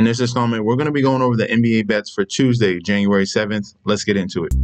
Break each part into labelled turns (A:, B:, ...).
A: In this installment, we're going to be going over the NBA bets for Tuesday, January 7th. Let's get into it.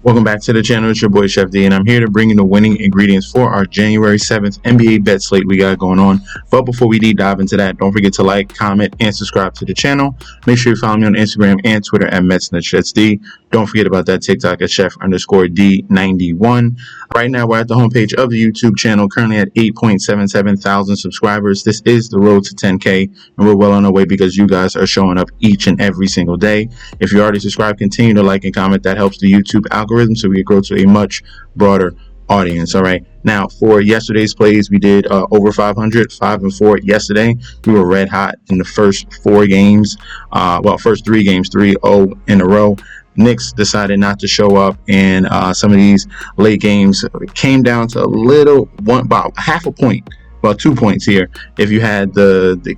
A: Welcome back to the channel. It's your boy Chef D, and I'm here to bring you the winning ingredients for our January 7th NBA bet slate we got going on. But before we deep dive into that, don't forget to like, comment, and subscribe to the channel. Make sure you follow me on Instagram and Twitter at MetsNetShetsD. Don't forget about that TikTok at Chef_D91. Right now, we're at the homepage of the YouTube channel, currently at 8.77 thousand subscribers. This is the road to 10K, and we're well on our way because you guys are showing up each and every single day. If you already subscribed, continue to like and comment. That helps the YouTube algorithm so we can grow to a much broader audience. All right, now for yesterday's plays, we did over 500, 5-4 yesterday. We were red hot in the first 4 games, first 3 games, 3-0 in a row. Knicks decided not to show up, and some of these late games came down to about half a point, about 2 points here. If you had the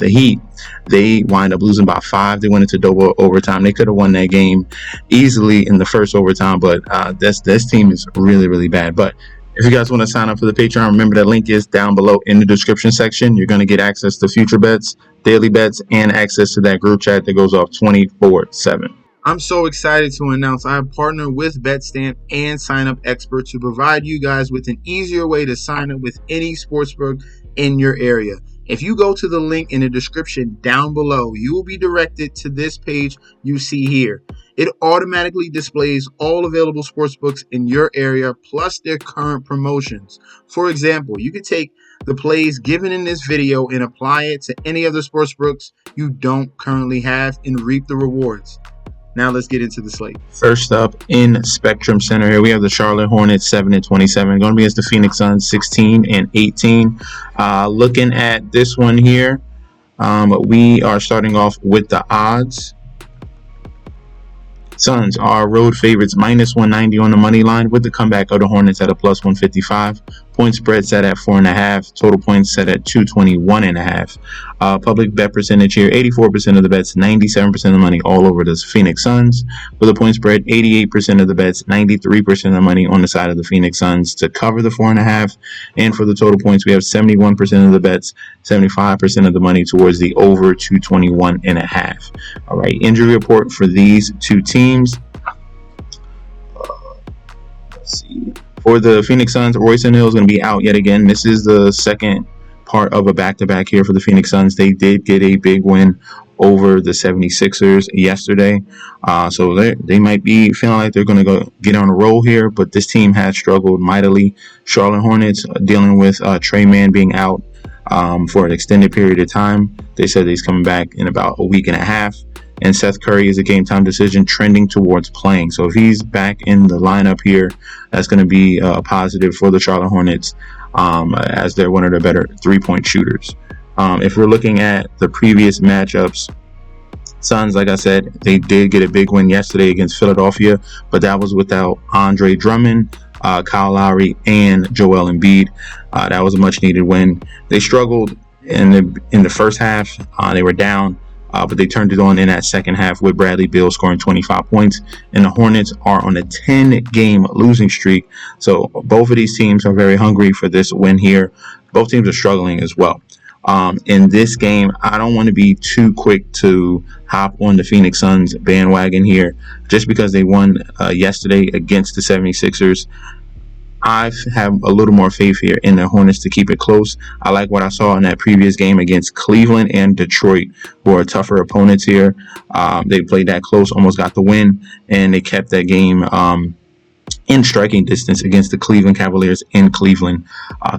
A: Heat, they wind up losing by 5. They went into double overtime. They could have won that game easily in the first overtime, but this team is really, really bad. But if you guys want to sign up for the Patreon, remember that link is down below in the description section. You're going to get access to future bets, daily bets, and access to that group chat that goes off 24/7. I'm so excited to announce I have partnered with BetStamp and Sign Up Expert to provide you guys with an easier way to sign up with any sportsbook in your area. If you go to the link in the description down below, you will be directed to this page you see here. It automatically displays all available sportsbooks in your area plus their current promotions. For example, you could take the plays given in this video and apply it to any other sportsbooks you don't currently have and reap the rewards. Now let's get into the slate. First up in Spectrum Center here, we have the Charlotte Hornets 7-27, going to be against the Phoenix Suns 16-18. Looking at this one here, we are starting off with the odds. Suns are road favorites, -190 on the money line, with the comeback of the Hornets at a +155. Point spread set at 4.5. Total points set at 221.5. Public bet percentage here, 84% of the bets, 97% of the money all over the Phoenix Suns. With a point spread, 88% of the bets, 93% of the money on the side of the Phoenix Suns to cover the 4.5. And for the total points, we have 71% of the bets, 75% of the money towards the over 221.5. All right, injury report for these two teams. Let's see. For the Phoenix Suns, Royce O'Neal is going to be out yet again. This is the second part of a back-to-back here for the Phoenix Suns. They did get a big win over the 76ers yesterday. So they might be feeling like they're going to go get on a roll here, but this team has struggled mightily. Charlotte Hornets dealing with Trey Mann being out for an extended period of time. They said he's coming back in about a week and a half. And Seth Curry is a game-time decision trending towards playing. So if he's back in the lineup here, that's going to be a positive for the Charlotte Hornets as they're one of the better three-point shooters. If we're looking at the previous matchups, Suns, like I said, they did get a big win yesterday against Philadelphia, but that was without Andre Drummond, Kyle Lowry, and Joel Embiid. That was a much-needed win. They struggled in the first half. They were down. But they turned it on in that second half with Bradley Beal scoring 25 points. And the Hornets are on a 10-game losing streak. So both of these teams are very hungry for this win here. Both teams are struggling as well. In this game, I don't want to be too quick to hop on the Phoenix Suns bandwagon here just because they won yesterday against the 76ers. I have a little more faith here in the Hornets to keep it close. I like what I saw in that previous game against Cleveland and Detroit, who are tougher opponents here. They played that close, almost got the win, and they kept that game in striking distance against the Cleveland Cavaliers in Cleveland.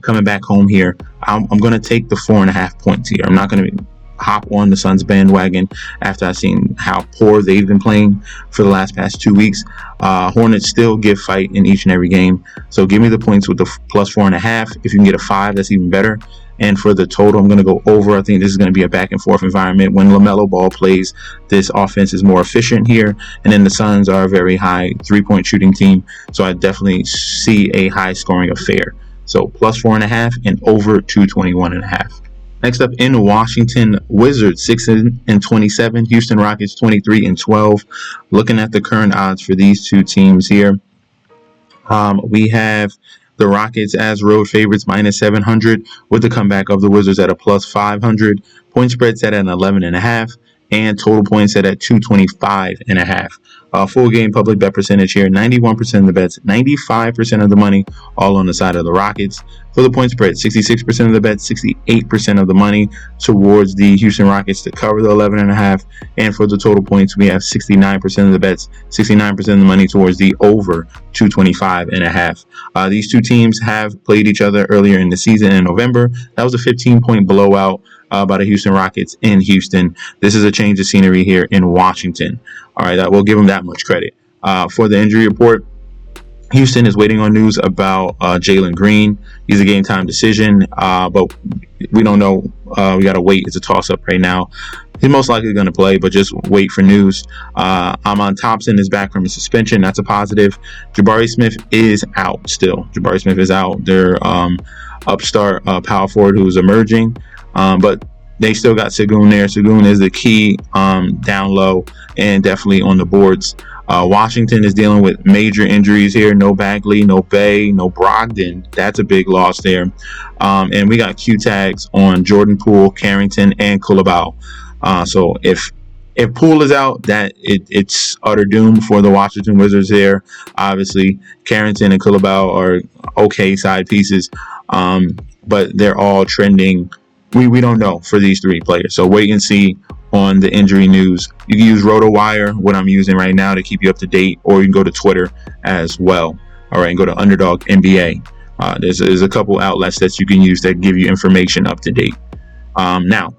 A: Coming back home here, I'm going to take the 4.5 points here. I'm not going to hop on the Suns bandwagon after I've seen how poor they've been playing for the past 2 weeks. Hornets still give fight in each and every game. So give me the points with the +4.5. If you can get a 5, that's even better. And for the total, I'm going to go over. I think this is going to be a back and forth environment. When LaMelo Ball plays, this offense is more efficient here. And then the Suns are a very high 3-point shooting team. So I definitely see a high scoring affair. So plus 4.5 and over 221.5. Next up in Washington, Wizards 6-27, Houston Rockets 23-12. Looking at the current odds for these two teams here, we have the Rockets as road favorites minus 700, with the comeback of the Wizards at a plus 500. Point spread set at 11.5, and total points set at 225.5. Full game public bet percentage here, 91% of the bets, 95% of the money, all on the side of the Rockets. For the point spread, 66% of the bets, 68% of the money towards the Houston Rockets to cover the 11.5. And for the total points, we have 69% of the bets, 69% of the money towards the over 225.5. These two teams have played each other earlier in the season in November. That was a 15-point blowout by the Houston Rockets in Houston. This is a change of scenery here in Washington. All right, we'll give them that much credit. For the injury report, Houston is waiting on news about Jalen Green. He's a game time decision, but we don't know. We got to wait. It's a toss-up right now. He's most likely going to play, but just wait for news. Amon Thompson is back from a suspension. That's a positive. Jabari Smith is out still. Jabari Smith is out. Their upstart power forward who's emerging, but they still got Sengun there. Sengun is the key down low and definitely on the boards. Washington is dealing with major injuries here. No Bagley, no Bay, no Brogdon. That's a big loss there. And we got Q tags on Jordan Poole, Carrington, and Kulabau. So if Poole is out, it's utter doom for the Washington Wizards there. Obviously, Carrington and Kulabau are okay side pieces, but they're all trending. We don't know for these three players. So wait and see on the injury news. You can use RotoWire, what I'm using right now, to keep you up to date, or you can go to Twitter as well. All right, and go to Underdog NBA. There's a couple outlets that you can use that give you information up to date. Now,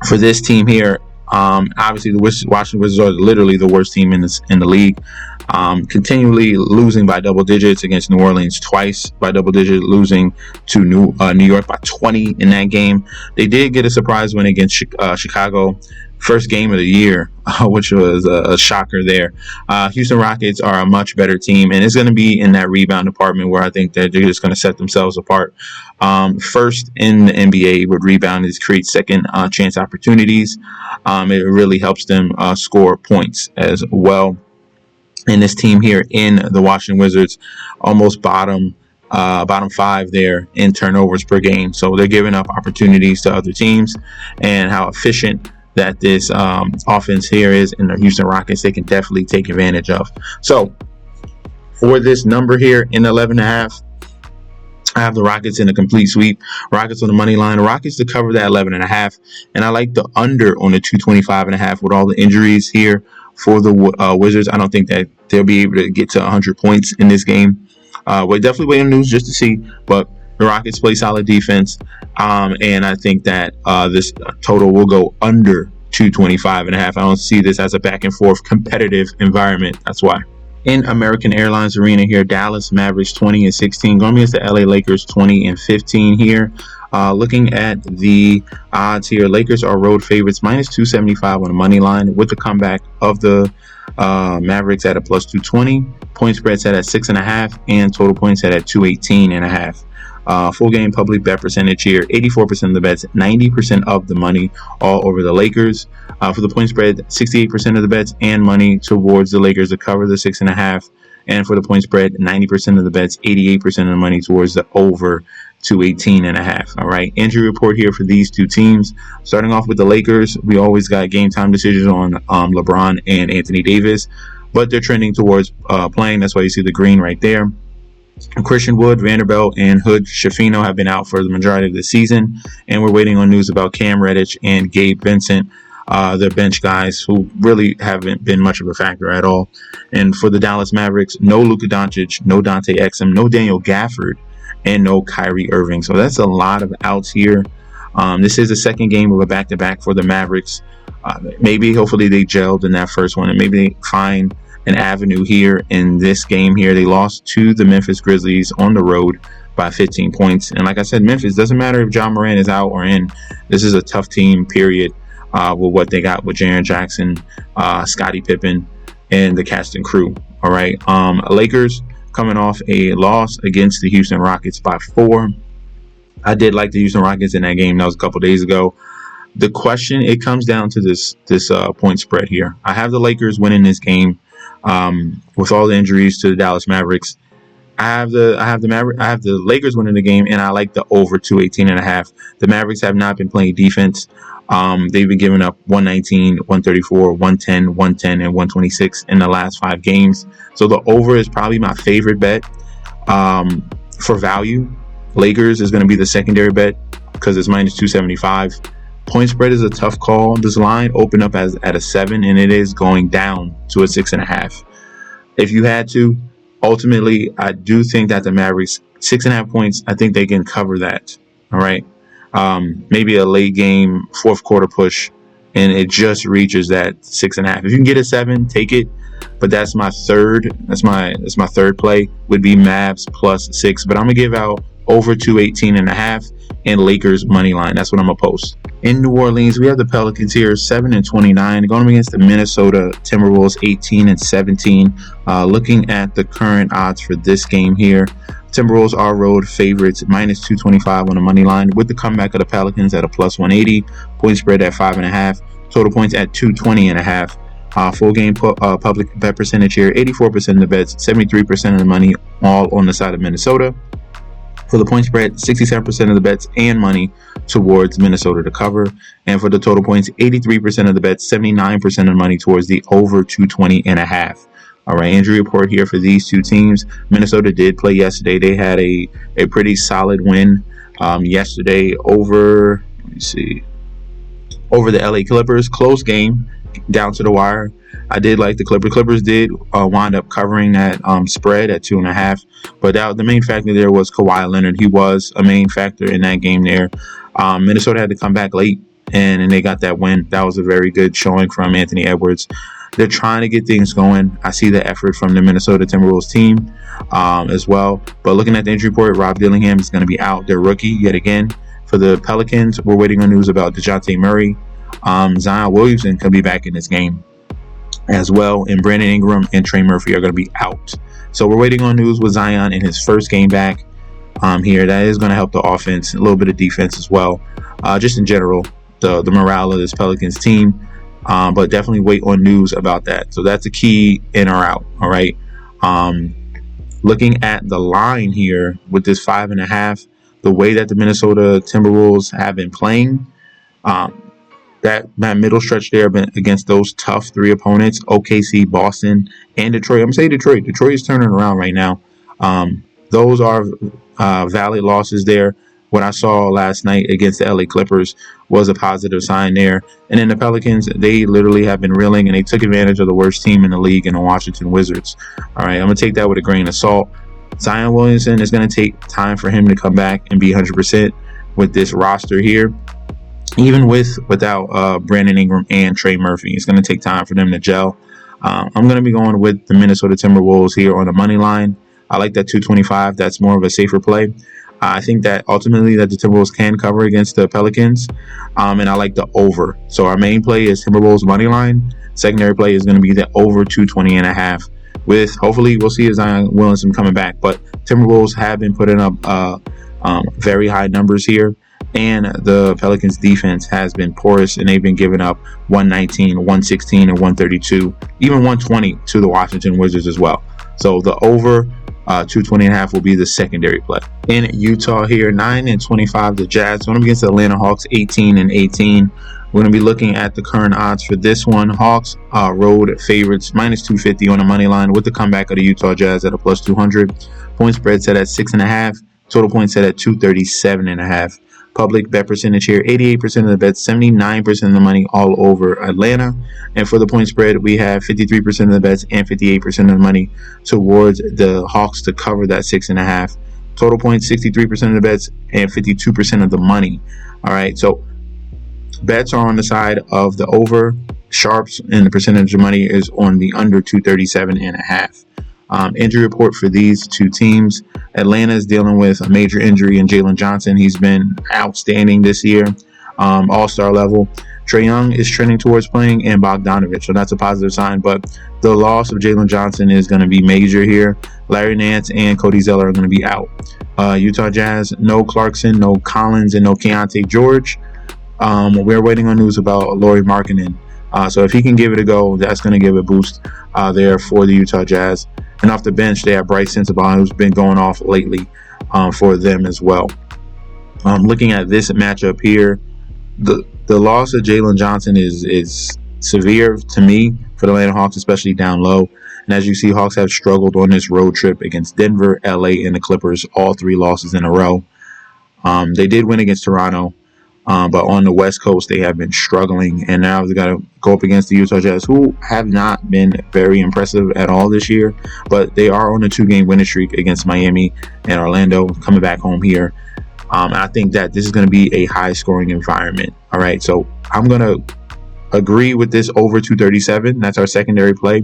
A: for this team here, obviously the Washington Wizards are literally the worst team in the league. Continually losing by double digits against New Orleans, twice by double digits, losing to New York by 20 in that game. They did get a surprise win against Chicago, first game of the year, which was a shocker there. Houston Rockets are a much better team, and it's going to be in that rebound department where I think that they're just going to set themselves apart. First in the NBA with rebound is create second chance opportunities. It really helps them score points as well. And this team here in the Washington Wizards, almost bottom 5 there in turnovers per game. So they're giving up opportunities to other teams, and how efficient that this offense here is in the Houston Rockets, they can definitely take advantage of. So for this number here in 11.5, I have the Rockets in a complete sweep. Rockets on the money line. The Rockets to cover that 11.5, and I like the under on the 225.5 with all the injuries here for the Wizards. I don't think that they'll be able to get to 100 points in this game. We're definitely waiting on news just to see, but the Rockets play solid defense, and I think that this total will go under 225.5. I don't see this as a back and forth competitive environment. That's why. In American Airlines Arena here, Dallas Mavericks 20-16 going against the LA Lakers 20-15 here. Looking at the odds here, Lakers are road favorites minus 275 on the money line, with the comeback of the Mavericks at a plus 220. Point spread set at 6.5, and total points set at 218.5. Full game public bet percentage here, 84% of the bets, 90% of the money, all over the Lakers. For the point spread, 68% of the bets and money towards the Lakers to cover the 6.5. And for the point spread, 90% of the bets, 88% of the money towards the over 218.5. All right, injury report here for these two teams. Starting off with the Lakers, we always got game time decisions on LeBron and Anthony Davis, but they're trending towards playing. That's why you see the green right there. Christian Wood, Vanderbilt, and Hood Schifino have been out for the majority of the season, and we're waiting on news about Cam Reddish and Gabe Vincent, the bench guys who really haven't been much of a factor at all. And for the Dallas Mavericks, no Luka Doncic, no Dante Exum, no Daniel Gafford, and no Kyrie Irving. So that's a lot of outs here. This is the second game of a back-to-back for the Mavericks. Hopefully they gelled in that first one, and maybe they find an avenue here in this game here. They lost to the Memphis Grizzlies on the road by 15 points. And like I said, Memphis, doesn't matter if John Moran is out or in. This is a tough team, period, with what they got with Jaren Jackson, Scottie Pippen, and the cast and crew. All right. Lakers, coming off a loss against the Houston Rockets by 4. I did like the Houston Rockets in that game. That was a couple days ago. The question, it comes down to this point spread here. I have the Lakers winning this game with all the injuries to the Dallas Mavericks. I have the Lakers winning the game, and I like the over 218.5. The Mavericks have not been playing defense. They've been giving up 119, 134, 110, 110, and 126 in the last 5 games. So the over is probably my favorite bet for value. Lakers is going to be the secondary bet because it's minus 275. Point spread is a tough call. This line opened up at a 7, and it is going down to a 6.5. If you had to, ultimately, I do think that the Mavericks 6.5 points, I think they can cover that. All right. Maybe a late game, fourth quarter push, and it just reaches that 6.5. If you can get a 7, take it. But that's my third. That's my third play would be Mavs plus 6. But I'm gonna give out over 218.5 and Lakers money line. That's what I'm gonna post. In New Orleans, we have the Pelicans here, 7-29, going against the Minnesota Timberwolves, 18-17. Looking at the current odds for this game here, Timberwolves are road favorites, minus 225 on the money line, with the comeback of the Pelicans at a plus 180, point spread at 5.5, total points at 220.5. Full game public bet percentage here, 84% of the bets, 73% of the money, all on the side of Minnesota. For the point spread, 67% of the bets and money towards Minnesota to cover. And for the total points, 83% of the bets, 79% of the money towards the over 220.5. All right, injury report here for these two teams. Minnesota did play yesterday. They had a pretty solid win yesterday over the LA Clippers. Close game, down to the wire. I did like the Clippers. Clippers did wind up covering that spread at 2.5. But the main factor there was Kawhi Leonard. He was a main factor in that game there. Minnesota had to come back late, and they got that win. That was a very good showing from Anthony Edwards. They're trying to get things going. I see the effort from the Minnesota Timberwolves team as well. But looking at the injury report, Rob Dillingham is going to be out, their rookie, yet again. For the Pelicans, we're waiting on news about DeJounte Murray. Zion Williamson could be back in this game as well, and Brandon Ingram and Trey Murphy are going to be out. So we're waiting on news with Zion in his first game back here. That is going to help the offense, a little bit of defense as well. Just in general, the morale of this Pelicans team. But definitely wait on news about that. So that's a key in or out. All right. Looking at the line here with this 5.5, the way that the Minnesota Timberwolves have been playing, that middle stretch there against those tough 3 opponents, OKC, Boston, and Detroit. I'm going to say Detroit. Detroit is turning around right now. Those are valid losses there. What I saw last night against the LA Clippers was a positive sign there. And then the Pelicans, they literally have been reeling, and they took advantage of the worst team in the league in the Washington Wizards. All right, I'm going to take that with a grain of salt. Zion Williamson is going to take time for him to come back and be 100% with this roster here. Even without Brandon Ingram and Trey Murphy, it's going to take time for them to gel. I'm going to be going with the Minnesota Timberwolves here on the money line. I like that 225. That's more of a safer play. I think that ultimately that the Timberwolves can cover against the Pelicans, and I like the over. So our main play is Timberwolves money line. Secondary play is going to be the over 220.5. With hopefully we'll see Zion Williamson coming back, but Timberwolves have been putting up very high numbers here. And the Pelicans defense has been porous, and they've been giving up 119, 116, and 132, even 120 to the Washington Wizards as well. So the over 220.5 will be the secondary play. In Utah here, 9-25, the Jazz going up against the Atlanta Hawks, 18-18. We're going to be looking at the current odds for this one. Hawks road favorites, minus 250 on the money line, with the comeback of the Utah Jazz at a plus 200. Point spread set at 6.5. Total points set at 237.5. Public bet percentage here, 88% of the bets, 79% of the money, all over Atlanta. And for the point spread, we have 53% of the bets and 58% of the money towards the Hawks to cover that 6.5. Total points, 63% of the bets and 52% of the money. All right, so bets are on the side of the over. Sharps and the percentage of money is on the under 237.5. Injury report for these two teams. Atlanta is dealing with a major injury in Jalen Johnson. He's been outstanding this year, all-star level. Trae Young is trending towards playing, and Bogdanovich, so that's a positive sign. But the loss of Jalen Johnson is going to be major here. Larry Nance and Cody Zeller are going to be out. Utah Jazz, no Clarkson, no Collins, and no Keontae George. We're waiting on news about Lauri Markkanen. So if he can give it a go, that's going to give a boost there for the Utah Jazz. And off the bench, they have Bryce Sensabaugh, who's been going off lately for them as well. Looking at this matchup here, the loss of Jalen Johnson is severe to me for the Atlanta Hawks, especially down low. And as you see, Hawks have struggled on this road trip against Denver, LA, and the Clippers, all 3 losses in a row. They did win against Toronto, but on the West Coast, they have been struggling. And now they've got to go up against the Utah Jazz, who have not been very impressive at all this year. But they are on a 2-game winning streak against Miami and Orlando, coming back home here. I think that this is going to be a high-scoring environment. All right, so I'm going to agree with this over 237. That's our secondary play.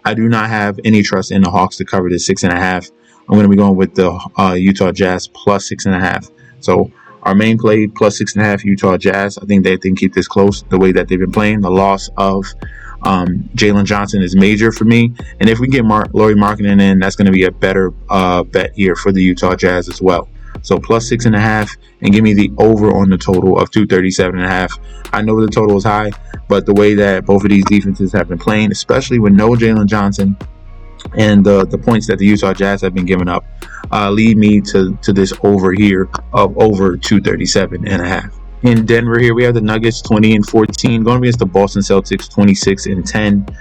A: I do not have any trust in the Hawks to cover this 6.5. I'm going to be going with the Utah Jazz plus 6.5. So our main play plus 6.5 Utah Jazz. I think they can keep this close the way that they've been playing. The loss of Jalen Johnson is major for me. And if we get Lauri Markkanen in, that's going to be a better bet here for the Utah Jazz as well. So plus 6.5 and give me the over on the total of 237.5. I know the total is high, but the way that both of these defenses have been playing, especially with no Jalen Johnson and the points that the Utah Jazz have been giving up, lead me to this over here of over 237.5. In Denver here, we have the Nuggets 20-14 going against the Boston Celtics 26-10.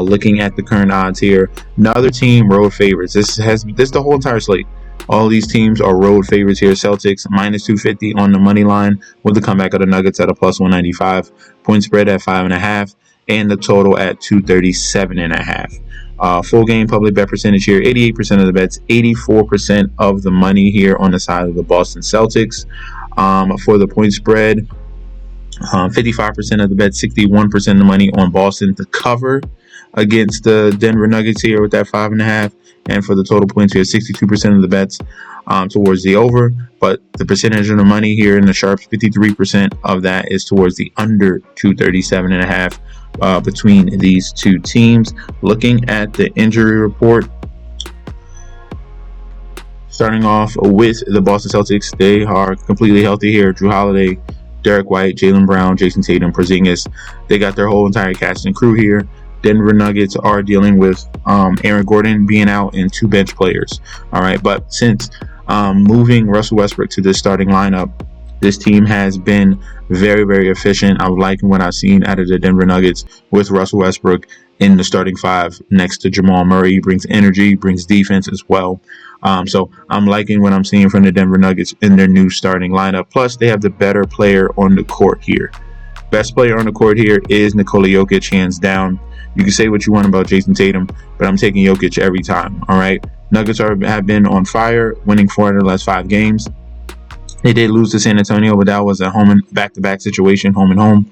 A: Looking at the current odds here, another team road favorites. This the whole entire slate. All these teams are road favorites here. Celtics minus 250 on the money line with the comeback of the Nuggets at a plus 195. Point spread at 5.5 and the total at 237.5. Full game public bet percentage here, 88% of the bets, 84% of the money here on the side of the Boston Celtics. For the point spread, 55% of the bets, 61% of the money on Boston to cover against the Denver Nuggets here with that 5.5. And for the total points here, 62% of the bets towards the over. But the percentage of the money here in the sharps, 53% of that is towards the under 237.5 between these two teams. Looking at the injury report, starting off with the Boston Celtics, they are completely healthy here. Drew Holiday, Derek White, Jaylen Brown, Jason Tatum, Porzingis. They got their whole entire cast and crew here. Denver Nuggets are dealing with Aaron Gordon being out and 2 bench players. All right, but since moving Russell Westbrook to the starting lineup, this team has been very, very efficient. I'm liking what I've seen out of the Denver Nuggets with Russell Westbrook in the starting 5 next to Jamal Murray. He brings energy, brings defense as well. So I'm liking what I'm seeing from the Denver Nuggets in their new starting lineup. Plus, they have the better player on the court here. Best player on the court here is Nikola Jokic, hands down. You can say what you want about Jason Tatum, but I'm taking Jokic every time, all right? Nuggets have been on fire, winning 4 out of the last 5 games. They did lose to San Antonio, but that was a home and back-to-back situation, home and home.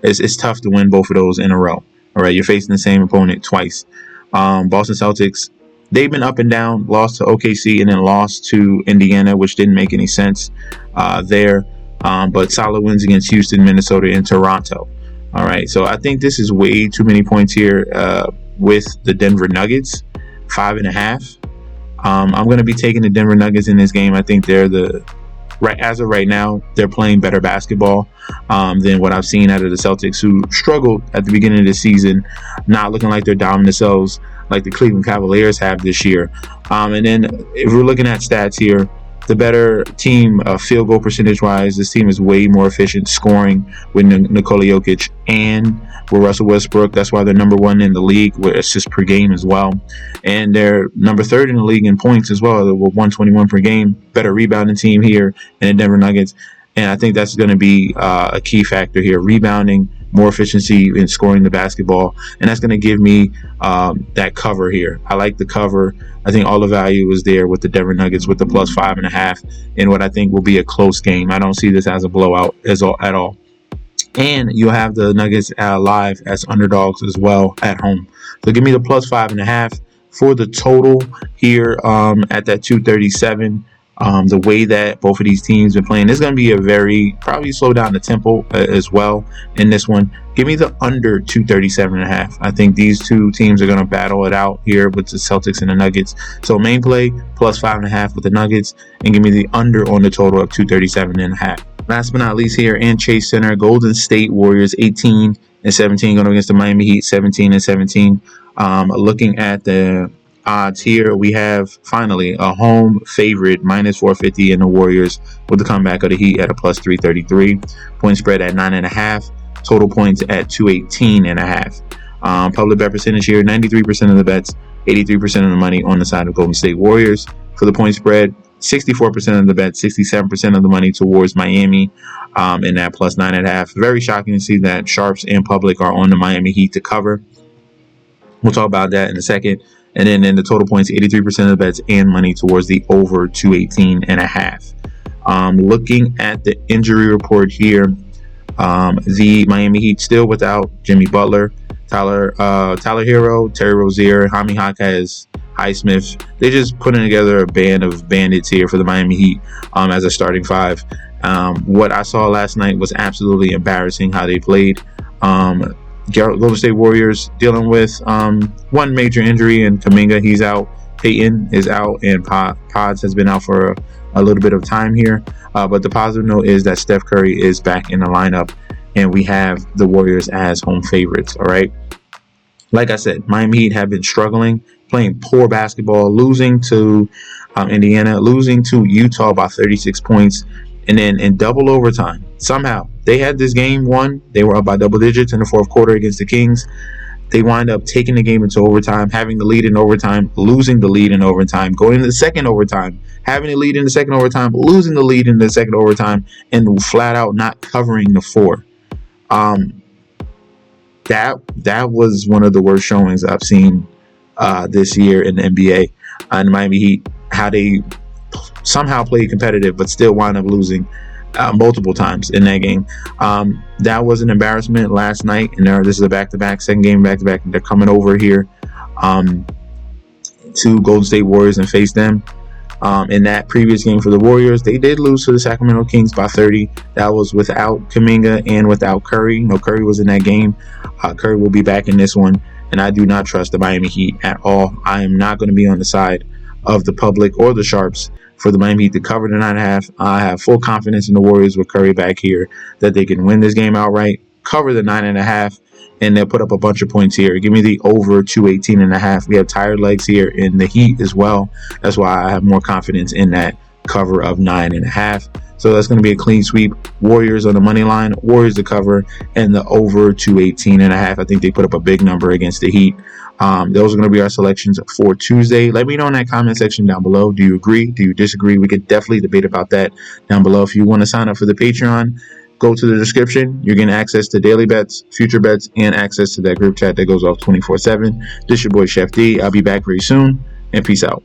A: It's tough to win both of those in a row, all right? You're facing the same opponent twice. Boston Celtics, they've been up and down, lost to OKC and then lost to Indiana, which didn't make any sense there. But solid wins against Houston, Minnesota, and Toronto. All right, so I think this is way too many points here with the Denver Nuggets, 5.5. I'm going to be taking the Denver Nuggets in this game. I think they're as of right now, they're playing better basketball than what I've seen out of the Celtics, who struggled at the beginning of the season, not looking like they're dominant themselves like the Cleveland Cavaliers have this year. And then if we're looking at stats here, the better team field goal percentage wise, this team is way more efficient scoring with Nikola Jokic and with Russell Westbrook. That's why they're number 1 in the league with assists per game as well. And they're number 3rd in the league in points as well, with 121 per game. Better rebounding team here in the Denver Nuggets. And I think that's going to be a key factor here. Rebounding, more efficiency in scoring the basketball. And that's going to give me that cover here. I like the cover. I think all the value is there with the Denver Nuggets with the plus 5.5 in what I think will be a close game. I don't see this as a blowout at all. And you'll have the Nuggets live as underdogs as well at home. So give me the plus 5.5 for the total here at that 237. The way that both of these teams been playing is going to be a very probably slow down the tempo as well in this one. Give me the under 237.5. I think these two teams are going to battle it out here with the Celtics and the Nuggets. So main play plus 5.5 with the Nuggets, and give me the under on the total of 237.5. Last but not least here in Chase Center, Golden State Warriors 18-17 going against the Miami Heat 17-17. Looking at the odds here, we have finally a home favorite minus 450 in the Warriors with the comeback of the Heat at a plus 333. Point spread at 9.5. Total points at 218.5. Public bet percentage here, 93% of the bets, 83% of the money on the side of Golden State Warriors. For the point spread, 64% of the bet, 67% of the money towards Miami in that plus 9.5. Very shocking to see that sharps and public are on the Miami Heat to cover. We'll talk about that in a second. And then in the total points, 83% of the bets and money towards the over 218.5. Looking at the injury report here, the Miami Heat still without Jimmy Butler, Tyler Hero, Terry Rozier, Jaime Jaquez, Highsmith. They're just putting together a band of bandits here for the Miami Heat as a starting five. What I saw last night was absolutely embarrassing how they played. Golden State Warriors dealing with one major injury in Kuminga. He's out. Peyton is out, and Pods has been out for a little bit of time here. But the positive note is that Steph Curry is back in the lineup, and we have the Warriors as home favorites. All right. Like I said, Miami Heat have been struggling, playing poor basketball, losing to Indiana, losing to Utah by 36 points, and then in double overtime. Somehow, they had this game won. They were up by double digits in the fourth quarter against the Kings. They wind up taking the game into overtime, having the lead in overtime, losing the lead in overtime, going into the second overtime, having the lead in the second overtime, losing the lead in the second overtime, and flat out not covering the four. That was one of the worst showings I've seen this year in the NBA. And Miami Heat, how they somehow played competitive but still wind up losing multiple times in that game. That was an embarrassment last night, and this is a back-to-back, second game back-to-back. They're coming over here to Golden State Warriors and face them. In that previous game for the Warriors, they did lose to the Sacramento Kings by 30. That was without Kuminga and without Curry. No, Curry was in that game. Curry will be back in this one, and I do not trust the Miami Heat at all. I am not going to be on the side of the public or the sharps for the Miami Heat to cover the 9.5. I have full confidence in the Warriors with Curry back here that they can win this game outright, cover the 9.5, and they'll put up a bunch of points here. Give me the over 218.5. We have tired legs here in the Heat as well. That's why I have more confidence in that cover of 9.5. So that's going to be a clean sweep. Warriors on the money line, Warriors to cover, and the over 218.5. I think they put up a big number against the Heat. Those are going to be our selections for Tuesday. Let me know in that comment section down below. Do you agree? Do you disagree? We could definitely debate about that down below. If you want to sign up for the Patreon, go to the description. You're getting access to daily bets, future bets, and access to that group chat that goes off 24/7. This is your boy Chef D. I'll be back very soon, and peace out.